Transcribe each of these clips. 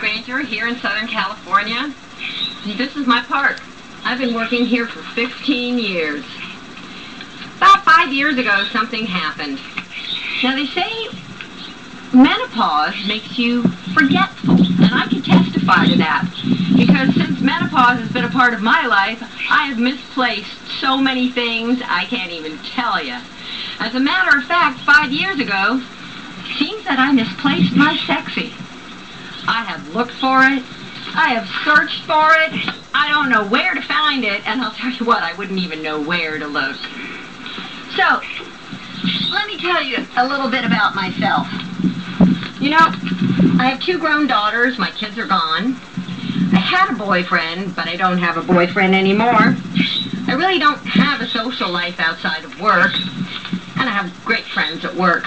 stranger here in Southern California. This is my park. I've been working here for 15 years. About 5 years ago, something happened. Now, they say menopause makes you forgetful, and I can testify to that, because since menopause has been a part of my life, I have misplaced so many things I can't even tell you. As a matter of fact, 5 years ago, it seems that I misplaced my sexy. I have looked for it. I have searched for it. I don't know where to find it, and I'll tell you what, I wouldn't even know where to look. So, let me tell you a little bit about myself. You know, I have 2 grown daughters. My kids are gone. I had a boyfriend, but I don't have a boyfriend anymore. I really don't have a social life outside of work, and I have great friends at work.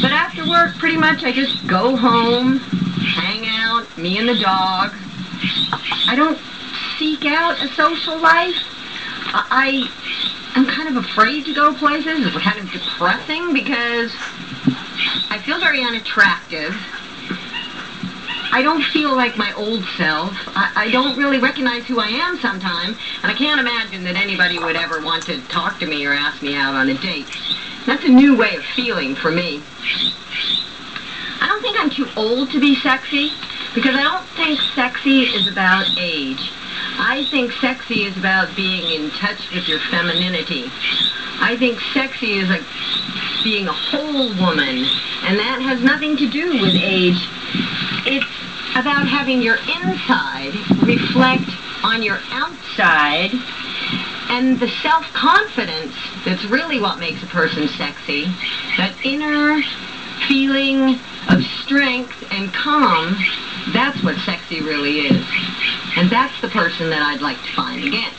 But after work, pretty much I just go home, hang out, me and the dog. I don't seek out a social life. I'm kind of afraid to go places. It's kind of depressing because I feel very unattractive. I don't feel like my old self. I don't really recognize who I am sometimes, and I can't imagine that anybody would ever want to talk to me or ask me out on a date. That's a new way of feeling for me. I don't think I'm too old to be sexy, because I don't think sexy is about age. I think sexy is about being in touch with your femininity. I think sexy is like being a whole woman, and that has nothing to do with age. It's about having your inside reflect on your outside, and the self-confidence that's really what makes a person sexy. That inner feeling of strength and calm, that's what sexy really is. And that's the person that I'd like to find again.